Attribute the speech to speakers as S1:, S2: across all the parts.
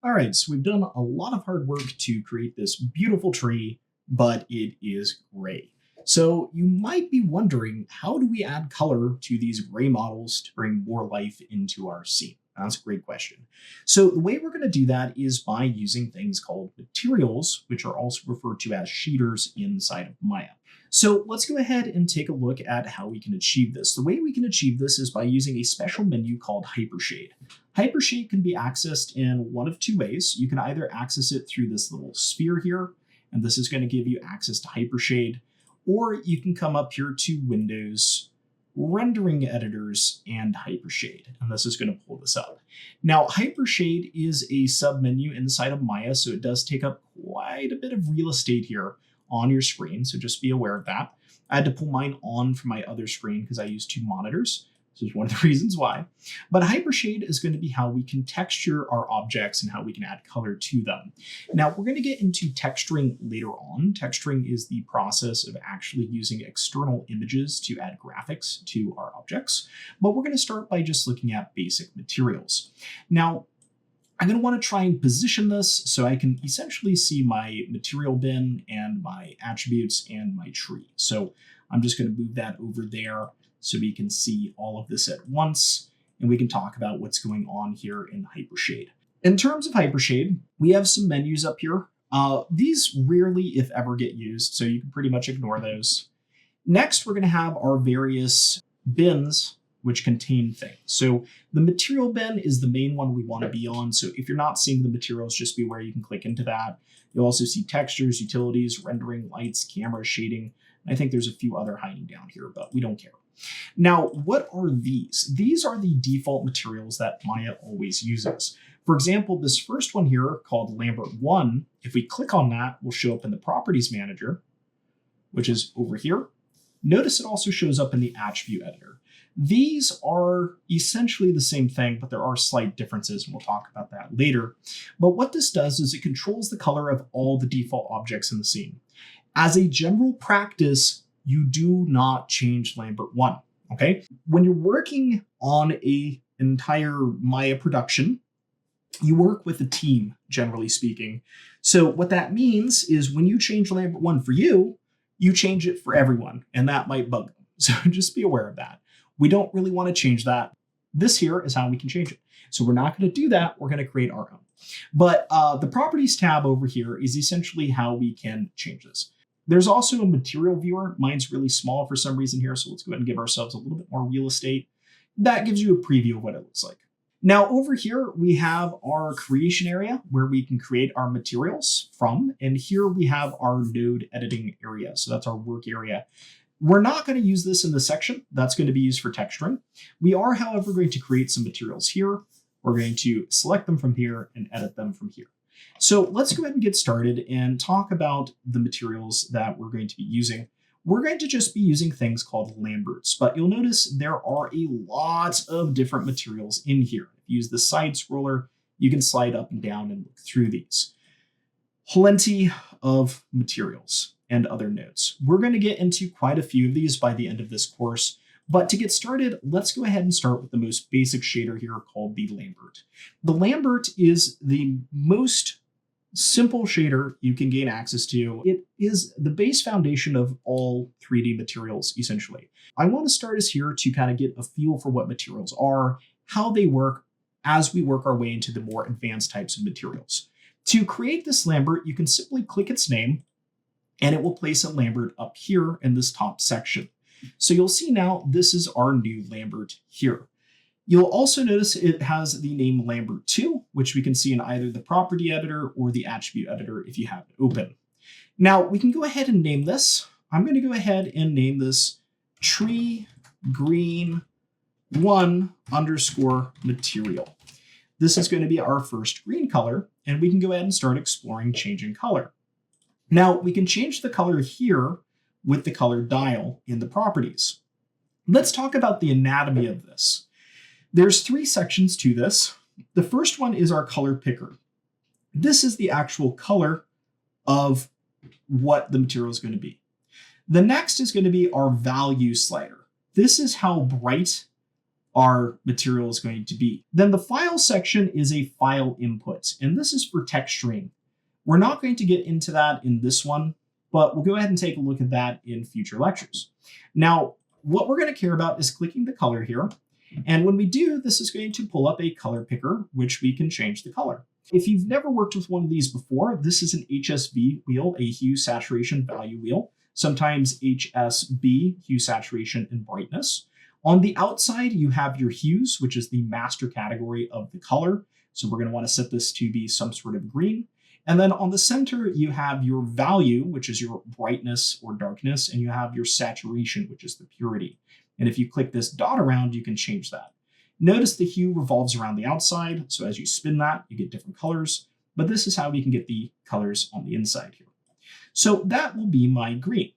S1: All right, so we've done a lot of hard work to create this beautiful tree, but it is gray. So you might be wondering, how do we add color to these gray models to bring more life into our scene? That's a great question. So the way we're going to do that is by using things called materials, which are also referred to as shaders inside of Maya. So let's go ahead and take a look at how we can achieve this. The way we can achieve this is by using a special menu called Hypershade. Hypershade can be accessed in one of two ways. You can either access it through this little sphere here, and this is going to give you access to Hypershade, or you can come up here to Windows, Rendering Editors, and Hypershade, and this is going to pull this up. Now, Hypershade is a submenu inside of Maya, so it does take up quite a bit of real estate here on your screen, so just be aware of that. I had to pull mine on from my other screen because I use two monitors. This is one of the reasons why. But Hypershade is going to be how we can texture our objects and how we can add color to them. Now, we're going to get into texturing later on. Texturing is the process of actually using external images to add graphics to our objects. But we're going to start by just looking at basic materials. Now, I'm going to want to try and position this so I can essentially see my material bin and my attributes and my tree. So I'm just going to move that over there so we can see all of this at once, and we can talk about what's going on here in Hypershade. In terms of Hypershade, we have some menus up here. These rarely, if ever, get used, so you can pretty much ignore those. Next, we're going to have our various bins which contain things. So the material bin is the main one we want to be on. So if you're not seeing the materials, just be aware you can click into that. You'll also see textures, utilities, rendering, lights, camera, shading. I think there's a few other hiding down here, but we don't care. Now, what are these? These are the default materials that Maya always uses. For example, this first one here called Lambert 1, if we click on that, will show up in the Properties Manager, which is over here. Notice it also shows up in the Attribute Editor. These are essentially the same thing, but there are slight differences, and we'll talk about that later. But what this does is it controls the color of all the default objects in the scene. As a general practice, you do not change Lambert 1, okay? When you're working on an entire Maya production, you work with a team, generally speaking. So what that means is when you change Lambert 1 for you, you change it for everyone, and that might bug them. So just be aware of that. We don't really want to change that. This here is how we can change it. So we're not going to do that. We're going to create our own. But the Properties tab over here is essentially how we can change this. There's also a material viewer. Mine's really small for some reason here, so let's go ahead and give ourselves a little bit more real estate. That gives you a preview of what it looks like. Now over here, we have our creation area where we can create our materials from, and here we have our node editing area. So that's our work area. We're not going to use this in the section. That's going to be used for texturing. We are, however, going to create some materials here. We're going to select them from here and edit them from here. So let's go ahead and get started and talk about the materials that we're going to be using. We're going to just be using things called Lamberts, but you'll notice there are a lot of different materials in here. If you use the side scroller, you can slide up and down and look through these. Plenty of materials and other nodes. We're going to get into quite a few of these by the end of this course, but to get started, let's go ahead and start with the most basic shader here called the Lambert. The Lambert is the most simple shader you can gain access to. It is the base foundation of all 3D materials, essentially. I want to start us here to kind of get a feel for what materials are, how they work as we work our way into the more advanced types of materials. To create this Lambert, you can simply click its name, and it will place a Lambert up here in this top section. So you'll see now this is our new Lambert here. You'll also notice it has the name Lambert 2, which we can see in either the property editor or the attribute editor if you have it open. Now we can go ahead and name this. I'm going to go ahead and name this tree green 1 underscore material. This is going to be our first green color, and we can go ahead and start exploring changing color. Now we can change the color here with the color dial in the properties. Let's talk about the anatomy of this. There's 3 sections to this. The first one is our color picker. This is the actual color of what the material is going to be. The next is going to be our value slider. This is how bright our material is going to be. Then the file section is a file input, and this is for texturing. We're not going to get into that in this one, but we'll go ahead and take a look at that in future lectures. Now, what we're going to care about is clicking the color here. And when we do, this is going to pull up a color picker, which we can change the color. If you've never worked with one of these before, this is an HSV wheel, a hue, saturation, value wheel, sometimes HSB, hue, saturation, and brightness. On the outside, you have your hues, which is the master category of the color. So we're going to want to set this to be some sort of green. And then on the center, you have your value, which is your brightness or darkness, and you have your saturation, which is the purity. And if you click this dot around, you can change that. Notice the hue revolves around the outside, so as you spin that, you get different colors, but this is how we can get the colors on the inside here. So that will be my green.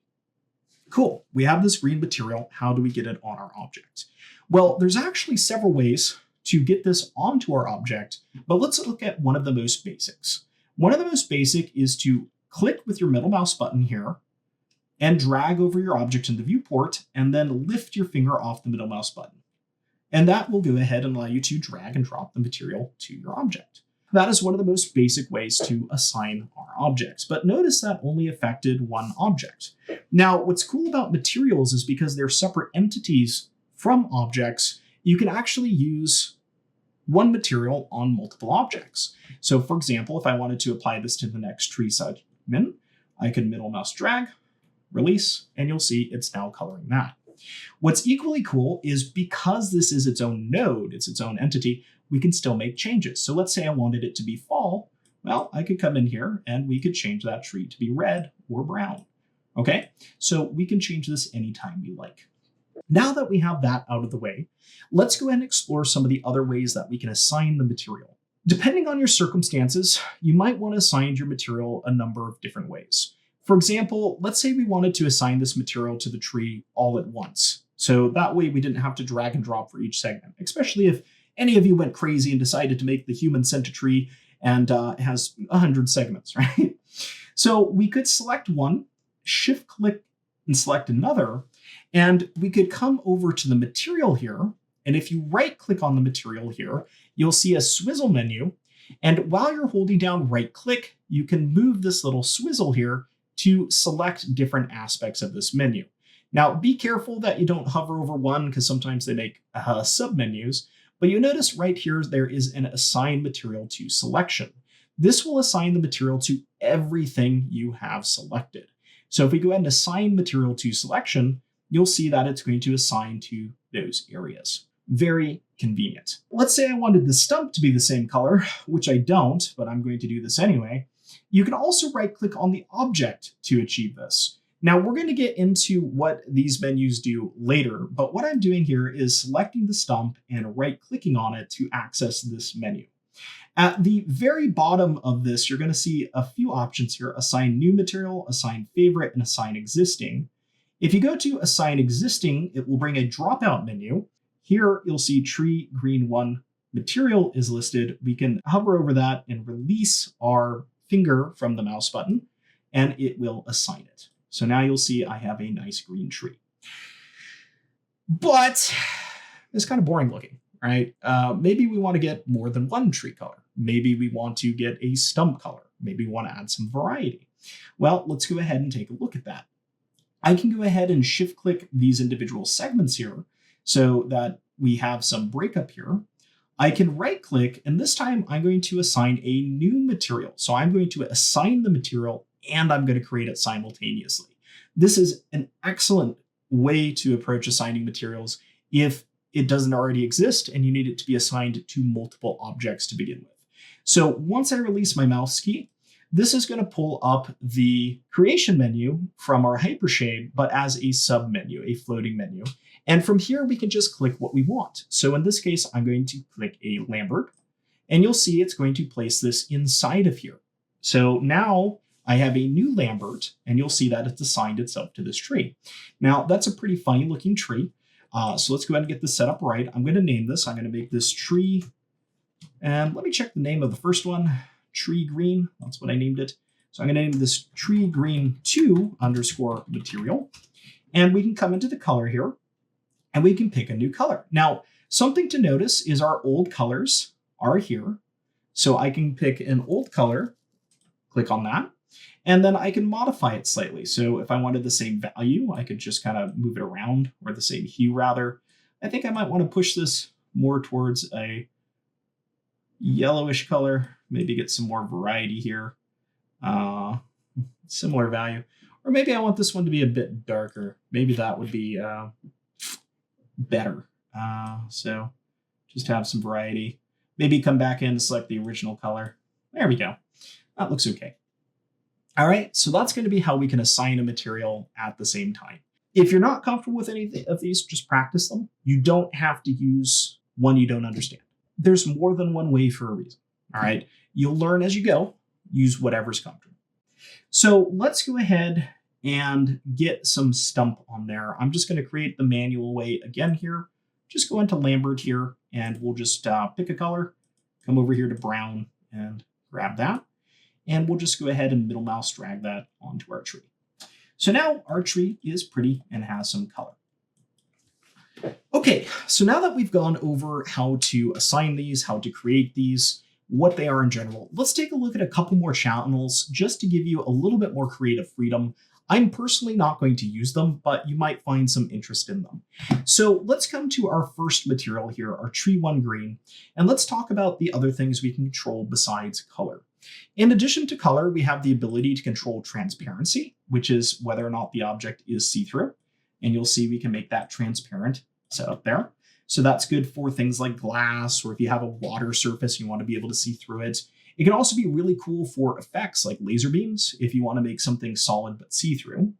S1: Cool, we have this green material. How do we get it on our object? Well, there's actually several ways to get this onto our object, but let's look at one of the most basics. One of the most basic is to click with your middle mouse button here and drag over your object in the viewport, and then lift your finger off the middle mouse button. And that will go ahead and allow you to drag and drop the material to your object. That is one of the most basic ways to assign our objects, but notice that only affected one object. Now, what's cool about materials is because they're separate entities from objects, you can actually use one material on multiple objects. So for example, if I wanted to apply this to the next tree segment, I can middle mouse drag, release, and you'll see it's now coloring that. What's equally cool is because this is its own node, it's its own entity, we can still make changes. So let's say I wanted it to be fall. Well, I could come in here and we could change that tree to be red or brown. Okay, so we can change this anytime we like. Now that we have that out of the way, let's go ahead and explore some of the other ways that we can assign the material. Depending on your circumstances, you might want to assign your material a number of different ways. For example, let's say we wanted to assign this material to the tree all at once. So that way we didn't have to drag and drop for each segment, especially if any of you went crazy and decided to make the human-centered tree and it has 100 segments, right? So we could select one, shift-click and select another, and we could come over to the material here. And if you right-click on the material here, you'll see a swizzle menu. And while you're holding down right-click, you can move this little swizzle here to select different aspects of this menu. Now, be careful that you don't hover over one because sometimes they make submenus, but you notice right here there is an assign material to selection. This will assign the material to everything you have selected. So if we go ahead and assign material to selection, you'll see that it's going to assign to those areas. Very convenient. Let's say I wanted the stump to be the same color, which I don't, but I'm going to do this anyway. You can also right-click on the object to achieve this. Now, we're going to get into what these menus do later, but what I'm doing here is selecting the stump and right-clicking on it to access this menu. At the very bottom of this, you're going to see a few options here: assign new material, assign favorite, and assign existing. If you go to assign existing, it will bring a drop-out menu. Here, you'll see tree green 1 material is listed. We can hover over that and release our finger from the mouse button, and it will assign it. So now you'll see I have a nice green tree. But it's kind of boring looking, right? Maybe we want to get more than one tree color. Maybe we want to get a stump color. Maybe we want to add some variety. Well, let's go ahead and take a look at that. I can go ahead and shift click these individual segments here so that we have some breakup here. I can right click, and this time I'm going to assign a new material. So I'm going to assign the material and I'm going to create it simultaneously. This is an excellent way to approach assigning materials if it doesn't already exist and you need it to be assigned to multiple objects to begin with. So once I release my mouse key, this is going to pull up the creation menu from our Hypershade, but as a sub menu, a floating menu. And from here, we can just click what we want. So in this case, I'm going to click a Lambert, and you'll see it's going to place this inside of here. So now I have a new Lambert, and you'll see that it's assigned itself to this tree. Now, that's a pretty funny looking tree. So let's go ahead and get this set up right. I'm going to name this. I'm going to make this tree. And let me check the name of the first one. Tree green. That's what I named it. So I'm going to name this tree green 2 underscore material. And we can come into the color here and we can pick a new color. Now, Something to notice is our old colors are here. So I can pick an old color, click on that, and then I can modify it slightly. So if I wanted the same value, I could just kind of move it around, or the same hue rather. I think I might want to push this more towards a yellowish color, maybe get some more variety here. Similar value. Or maybe I want this one to be a bit darker. Maybe that would be better. So just have some variety. Maybe come back in and select the original color. There we go. That looks okay. All right, so that's going to be how we can assign a material at the same time. If you're not comfortable with any of these, just practice them. You don't have to use one you don't understand. There's more than one way for a reason. All right, you'll learn as you go. Use whatever's comfortable. So let's go ahead and get some stump on there. I'm just going to create the manual way again here. Just go into Lambert here, and we'll just pick a color, come over here to brown and grab that. And we'll just go ahead and middle mouse drag that onto our tree. So now our tree is pretty and has some color. Okay, so now that we've gone over how to assign these, how to create these, what they are in general, let's take a look at a couple more channels just to give you a little bit more creative freedom. I'm personally not going to use them, but you might find some interest in them. So let's come to our first material here, our tree one green, and let's talk about the other things we can control besides color. In addition to color, we have the ability to control transparency, which is whether or not the object is see-through. And you'll see we can make that transparent set up there. So that's good for things like glass, or if you have a water surface, you want to be able to see through it. It can also be really cool for effects like laser beams, if you want to make something solid but see-through.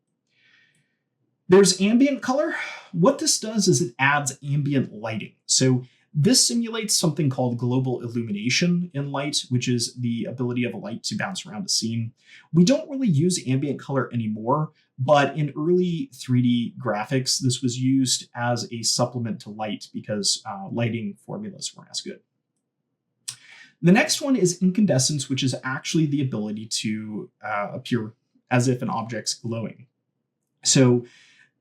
S1: There's ambient color. What this does is it adds ambient lighting. So this simulates something called global illumination in light, which is the ability of a light to bounce around a scene. We don't really use ambient color anymore, but in early 3D graphics, this was used as a supplement to light because lighting formulas weren't as good. The next one is incandescence, which is actually the ability to appear as if an object's glowing. So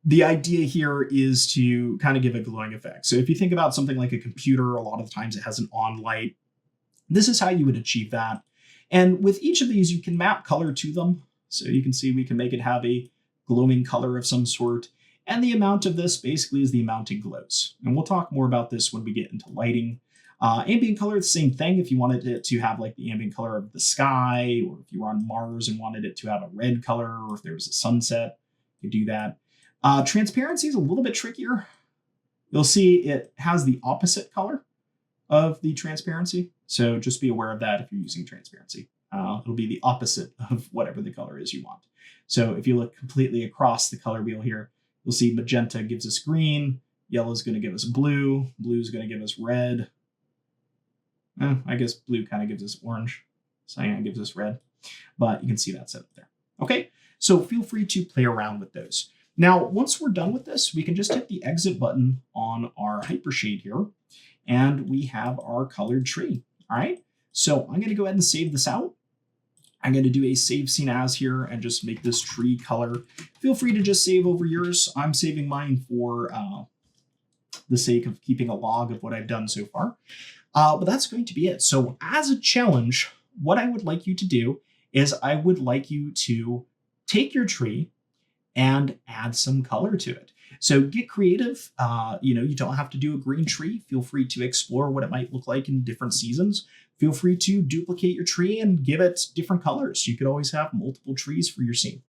S1: the idea here is to kind of give a glowing effect. So if you think about something like a computer, a lot of the times it has an on light. This is how you would achieve that. And with each of these, you can map color to them. So you can see we can make it have a glowing color of some sort. And the amount of this basically is the amount it glows. And we'll talk more about this when we get into lighting. Ambient color, the same thing. If you wanted it to have like the ambient color of the sky, or if you were on Mars and wanted it to have a red color, or if there was a sunset, you could do that. Transparency is a little bit trickier. You'll see it has the opposite color of the transparency. So just be aware of that if you're using transparency. It'll be the opposite of whatever the color is you want. So if you look completely across the color wheel here, you'll see magenta gives us green, yellow is going to give us blue, blue is going to give us red. I guess blue kind of gives us orange, cyan gives us red, but you can see that set up there. Okay, so feel free to play around with those. Now, once we're done with this, we can just hit the exit button on our Hypershade here, and we have our colored tree. All right, so I'm going to go ahead and save this out. I'm going to do a save scene as here and just make this tree color. Feel free to just save over yours. I'm saving mine for the sake of keeping a log of what I've done so far. But that's going to be it. So as a challenge, what I would like you to do is I would like you to take your tree and add some color to it. So get creative. You don't have to do a green tree. Feel free to explore what it might look like in different seasons. Feel free to duplicate your tree and give it different colors. You could always have multiple trees for your scene.